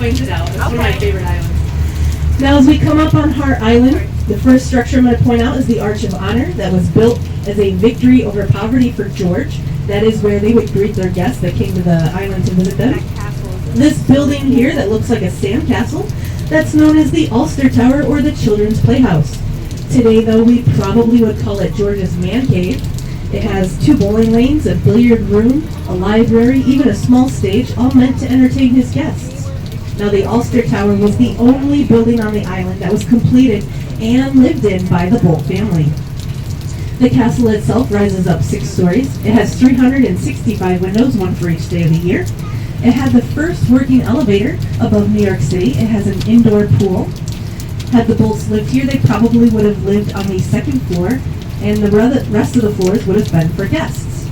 points it out. It's one of my favorite islands. Now, as we come up on Hart Island, the first structure I'm going to point out is the Arch of Honor that was built as a victory over poverty for George. That is where they would greet their guests that came to the island to visit them. This building here that looks like a sand castle, that's known as the Ulster Tower or the Children's Playhouse. Today, though, we probably would call it George's Man Cave. It has 2 bowling lanes, a billiard room, a library, even a small stage, all meant to entertain his guests. Now, the Ulster Tower was the only building on the island that was completed and lived in by the Boldt family. The castle itself rises up 6 stories. It has 365 windows, one for each day of the year. It had the first working elevator above New York City. It has an indoor pool. Had the Boldts lived here, they probably would have lived on the 2nd floor, and the rest of the floors would have been for guests.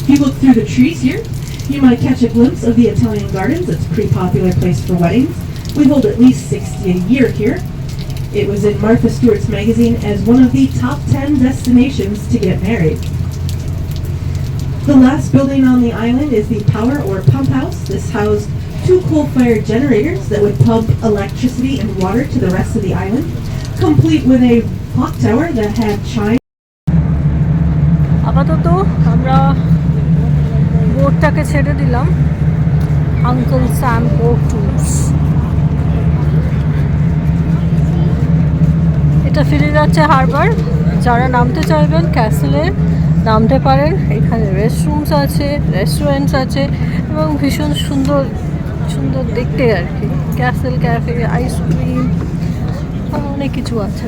If you look through the trees here, you might catch a glimpse of the Italian Gardens. It's a pretty popular place for weddings. We hold at least 60 a year here. It was in Martha Stewart's magazine as one of the top 10 destinations to get married. The last building on the island is the power or pump house. This housed 2 coal-fired generators that would pump electricity and water to the rest of the island, complete with a clock tower that had chimes. আপাতত আমরা বোটটাকে ছেড়ে দিলাম uncle Sam boat tours. এটা ফিরে যাচ্ছে হারবার। যারা নামতে চাইবেন ক্যাসেলে নামতে পারেন। এখানে রেস্টরুমস আছে, রেস্টুরেন্টস আছে এবং ভীষণ সুন্দর সুন্দর দেখতে আর কি। ক্যাসেল ক্যাফে, আইসক্রিম, অনেক কিছু আছে।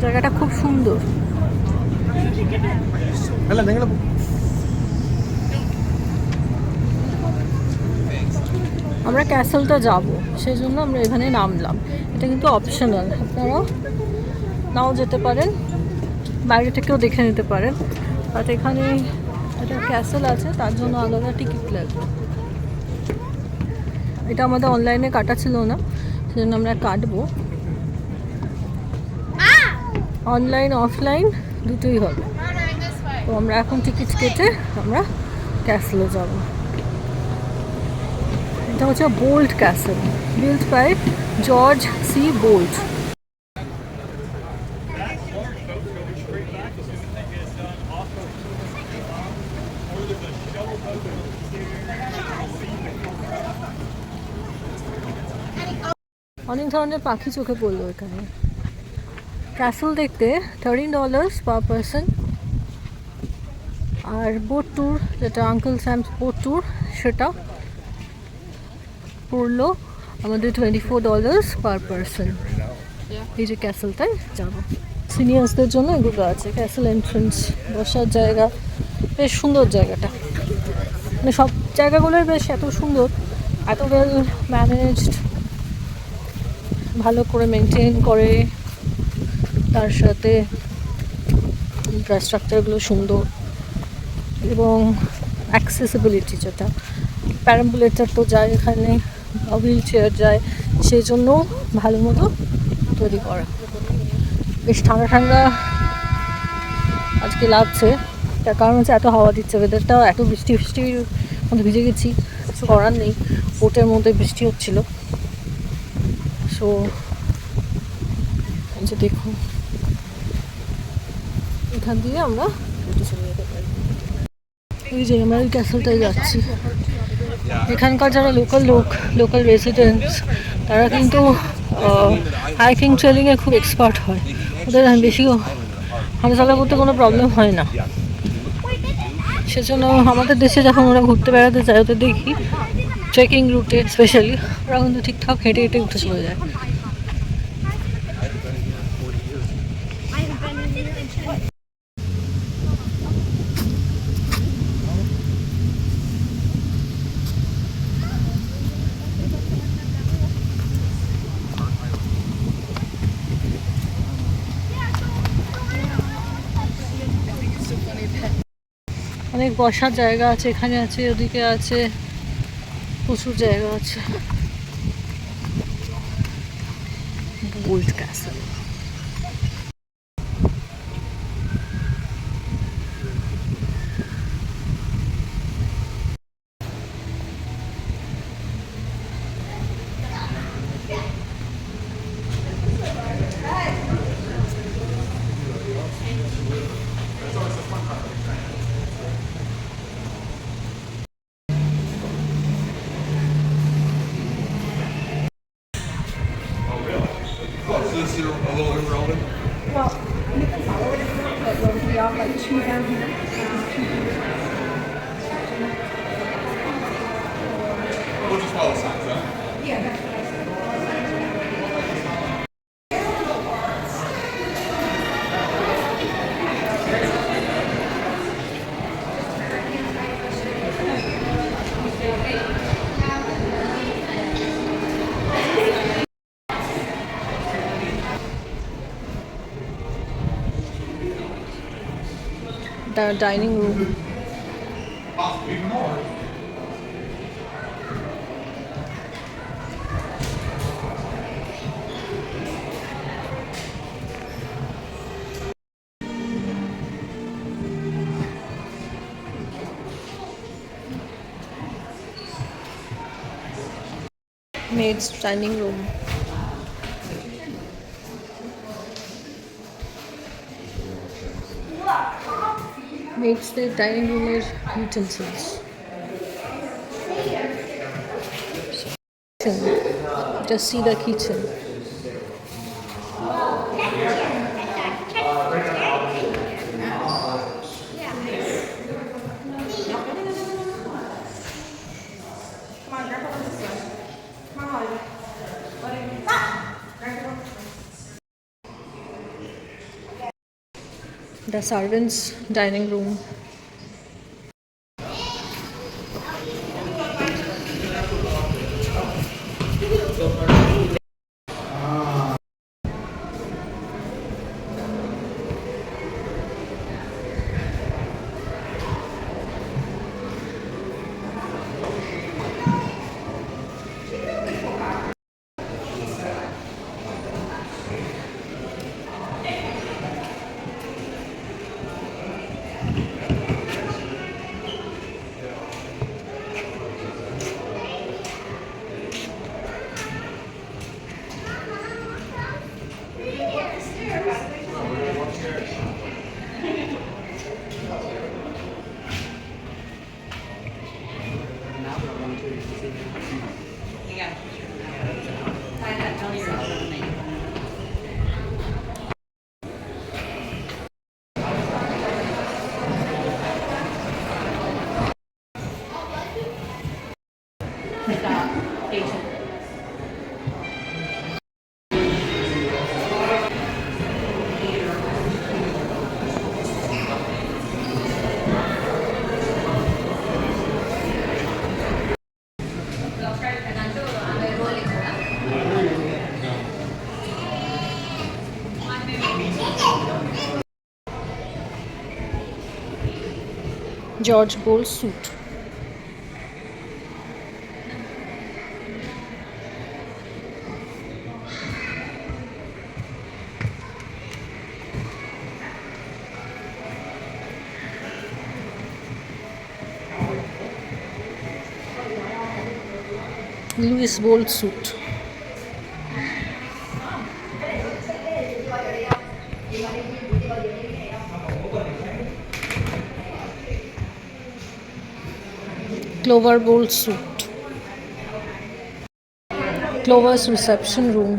জায়গাটা খুব সুন্দর। আমরা ক্যাসেলটা যাব, সেই জন্য আমরা এখানে নামলাম। এটা কিন্তু অপশনাল, আপনারা নাও যেতে পারেন, বাইরে থেকেও দেখে নিতে পারেন। বাট এখানে একটা ক্যাসেল আছে, তার জন্য আলাদা টিকিট লাগবে। এটা আমাদের অনলাইনে কাটা ছিল না, সেজন্য আমরা কাটবো। অনলাইন অফলাইন দুটোই হবে। তো আমরা এখন টিকিট কেটে আমরা ক্যাসেলে যাব। এটা হচ্ছে Boldt castle, built by George C Boldt. অনেক ধরনের পাখি চোখে পড়লো এখানে। ক্যাসেল দেখতে $13 পার পারসন, আর বোট ট্যুর যেটা আঙ্কেল স্যামস বোট ট্যুর সেটা পড়লো আমাদের $24 পার পারসন। এই যে ক্যাসেলটায় যাব, সিনিয়র্সদের জন্য এগুলো আছে। ক্যাসেল এন্ট্রেন্স, বসার জায়গা, বেশ সুন্দর জায়গাটা। মানে সব জায়গাগুলোই বেশ এত সুন্দর, এত ওয়েল ম্যানেজড, ভালো করে মেনটেন করে, তার সাথে ইনফ্রাস্ট্রাকচারগুলো সুন্দর এবং অ্যাক্সেসিবিলিটি, যেটা প্যারাম্বুলেটর তো যায় এখানে, হুইল চেয়ার যায়, সেই জন্য ভালো মতো তৈরি করা। বেশ ঠান্ডা ঠান্ডা আজকে লাগছে, তার কারণ হচ্ছে এত হাওয়া দিচ্ছে, ওয়েদারটাও এত বৃষ্টির মধ্যে ভিজে গেছি, কিছু করার নেই। বোটের মধ্যে বৃষ্টি হচ্ছিল। সো যে দেখুন, এখান দিয়ে আমরা চলে যেতে পারি। এই যে আমরা ওই ক্যাসেলটায় যাচ্ছি। এখানকার যারা লোকাল রেসিডেন্টস, তারা কিন্তু হাইকিং ট্রেলিংয়ে খুব এক্সপার্ট হয়। ওদের বেশি হাঁটাচলা করতে কোনো প্রবলেম হয় না। সেজন্য আমাদের দেশে যখন ওরা ঘুরতে বেড়াতে যায়, ওদের দেখি ট্রেকিং রুটে স্পেশালি ওরা কিন্তু ঠিকঠাক হেঁটে হেঁটে উঠে চলে যায়। অনেক বসার জায়গা আছে, এখানে আছে, ওদিকে আছে, প্রচুর জায়গা আছে। Boldt castle. two down here. We'll just follow signs, huh? Yeah, that's what I said. The dining room. Possibly even more. Maid's dining room. Maid's dining room এর utensils. Just see the kitchen. The servants' dining room. George Boldt suit. Louis Boldt suit. Clover Boldt suit. Clover's reception room.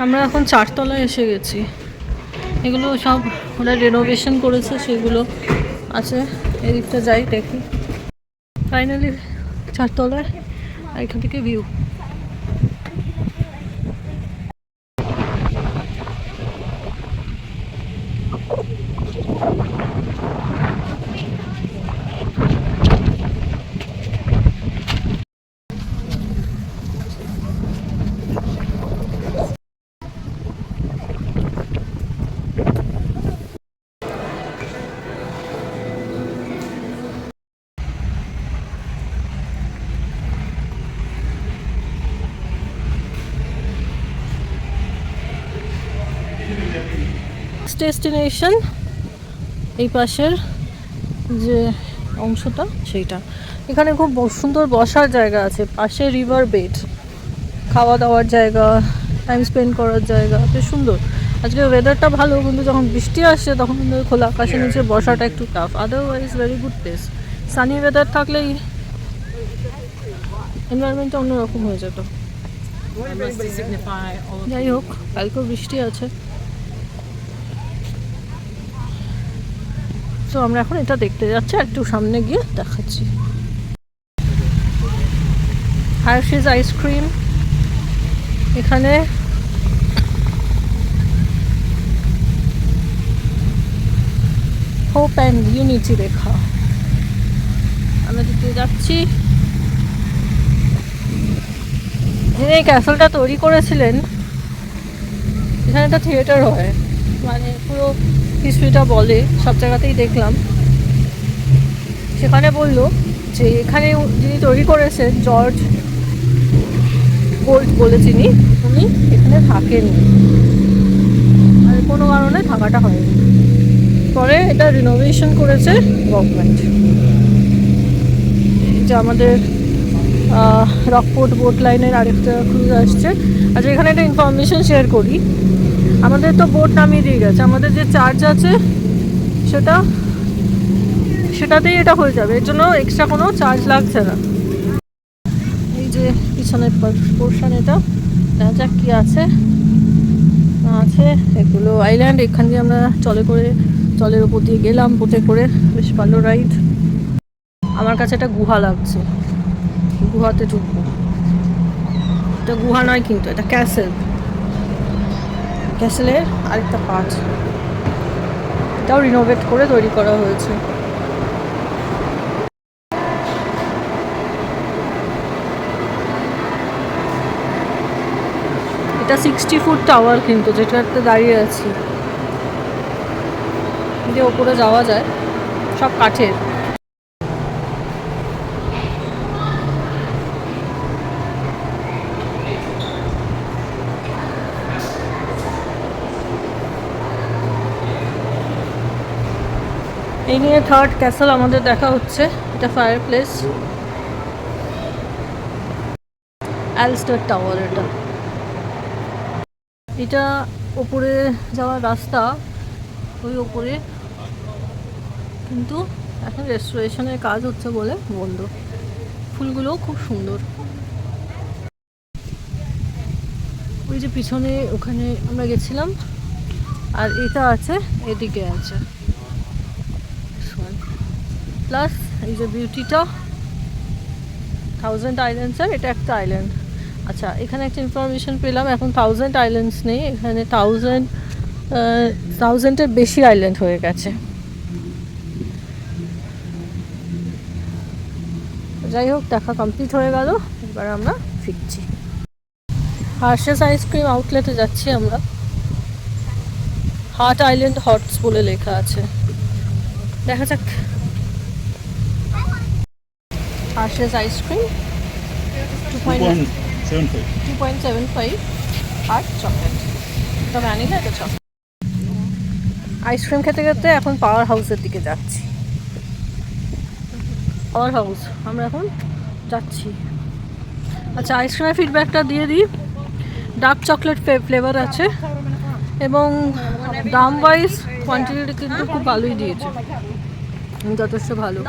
আমরা এখন চারতলায় এসে গেছি। এগুলো সব ওরা renovation করেছে, সেগুলো আছে। এদিকটা যাই দেখি। ফাইনালি চারতলায়, আর এখান থেকে ভিউ। ডেস্টিনেশন এই পাশের যে অংশটা সেইটা। এখানে খুব সুন্দর বসার জায়গা আছে, পাশে রিভার বেড, খাওয়া দাওয়ার জায়গা, টাইম স্পেন্ড করার জায়গা, বেশ সুন্দর। আজকে ওয়েদারটা ভালো, কিন্তু যখন বৃষ্টি আসছে তখন কিন্তু খোলা আকাশের নিচে বসাটা একটু tough. Otherwise very good place. Sunny weather থাকলেই এনভায়রনমেন্টটা অন্যরকম হয়ে যেত। যাই হোক, কালকেও বৃষ্টি আছে। তো আমরা এখন এটা দেখতে যাচ্ছি, আর একটু সামনে গিয়ে দেখাচ্ছি। হার্শিস আইসক্রিম, এখানে হোপ অ্যান্ড ইউনিটি লেখা। আমরা দেখতে যাচ্ছি। যিনি এই ক্যাসেলটা তৈরি করেছিলেন, এখানে একটা থিয়েটার হয়, মানে পুরো হিস্ট্রিটা বলে, সব জায়গাতেই দেখলাম। সেখানে বললো যে এখানে যিনি তৈরি করেছেন জর্জ বোল্ট বলে যিনি, উনি এখানে থাকেননি, আর কোনো কারণে থাকাটা হয়নি। পরে এটা রিনোভেশন করেছে গভর্নমেন্ট। যে আমাদের রকপোর্ট বোট লাইনের আরেকটা ক্রুজ আসছে। আচ্ছা, এখানে একটা ইনফরমেশন শেয়ার করি। আমাদের তো বোট নামিয়ে দিয়ে গেছে, আমাদের যে চার্জ আছে সেটাতেই এটা হয়ে যাবে, এর জন্য এক্সট্রা কোনো চার্জ লাগছে না। এই যে পিছনের পোর্শন, এটা দেখা যাক কি আছে না আছে। এগুলো আইল্যান্ড, এখান দিয়ে আমরা জলের উপর দিয়ে গেলাম বোটে করে, বেশ ভালো রাইড। আমার কাছে একটা গুহা লাগছে, গুহাতে ঢুকবো। এটা গুহা নয় কিন্তু, এটা ক্যাসেলের আরেকটা পার্ট। এটাও রিনোভেট করে তৈরি করা হয়েছে। এটা 60 ফুট টাওয়ার কিন্তু, যেটাতে দাঁড়িয়ে আছি। যে ওপরে যাওয়া যায়, সব কাঠের। এই নিয়ে থার্ড ক্যাসেল আমাদের দেখা হচ্ছে। এটা ফায়ার প্লেস, অ্যালস্টার টাওয়ার। এটা ওপরে যাওয়ার রাস্তা, ওই ওপরে, কিন্তু এখন রেস্টোরেশনের কাজ হচ্ছে বলে বন্ধ। ফুলগুলোও খুব সুন্দর। ওই যে পিছনে, ওখানে আমরা গেছিলাম, আর এটা আছে, এদিকে আছে। প্লাস এই যে বিউটিটা, 1000 আইল্যান্ডসের এটা একটা আইল্যান্ড। আচ্ছা, এখানে একটা ইনফরমেশন পেলাম, এখন 1000 আইল্যান্ডস নেই, এখানে 1000-এর বেশি আইল্যান্ড হয়ে গেছে। যাই হোক, দেখা কমপ্লিট হয়ে গেল, এবার আমরা ফিরছি। হার্শেস আইসক্রিম আউটলেটে যাচ্ছি আমরা। হার্ট আইল্যান্ড হটস বলে লেখা আছে, দেখা যাক। হার্শেস আইসক্রিম 2.75 আর চকলেট, এটা ভ্যানিলা, এটা চকলেট। আইসক্রিম খেতে খেতে এখন পাওয়ার হাউসের দিকে যাচ্ছি। পাওয়ার হাউস আমরা এখন যাচ্ছি। আচ্ছা, আইসক্রিমের ফিডব্যাকটা দিয়ে দিই। ডার্ক চকলেট ফ্লেভার আছে, এবং দাম ওয়াইজ কোয়ান্টিটিটা কিন্তু খুব ভালোই দিয়েছে, যথেষ্ট ভালো।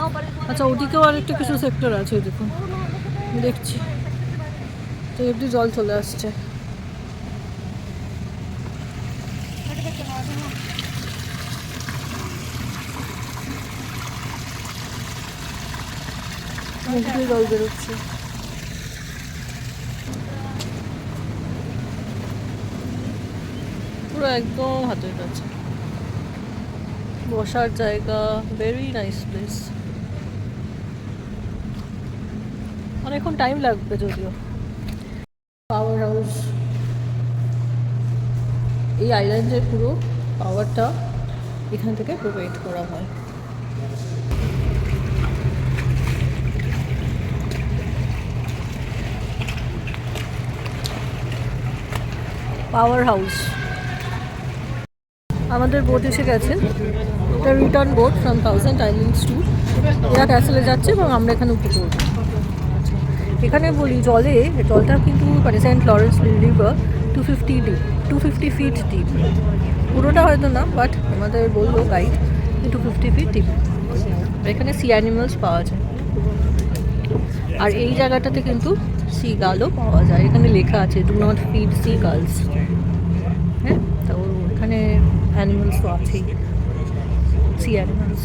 আচ্ছা, ওদিকেও আরেকটা কিছু সেক্টর আছে, দেখুন, দেখছি তো এমনি জল চলে আসছে। মুখ দিয়ে জল বেরোচ্ছে। পুরো একদম হাতের কাছে, বসার জায়গা, ভেরি নাইস প্লেস। অনেকক্ষণ টাইম লাগবে যদিও। পাওয়ার হাউস, এই আইল্যান্ডের পুরো পাওয়ারটা এখান থেকে প্রোভাইড করা হয়। পাওয়ার হাউস আমাদের বোট এসে গেছে, এটা return boat from 1000 islands to এরা ক্যাসেলে যাচ্ছে এবং আমরা এখানে উঠে পড়বো। এখানে বলি জলটা কিন্তু মানে Saint Lawrence river 250 deep, 250 feet deep, পুরোটা হয়তো না, বাট আমাদের বললো গাইড 250 ফিট ডিপ। এখানে সি অ্যানিমালস পাওয়া যায়, আর এই জায়গাটাতে কিন্তু সি গালও পাওয়া যায়। এখানে লেখা আছে do not feed sea gulls. হ্যাঁ, তো এখানে অ্যানিমালস তো আছেই, সি অ্যানিমালস।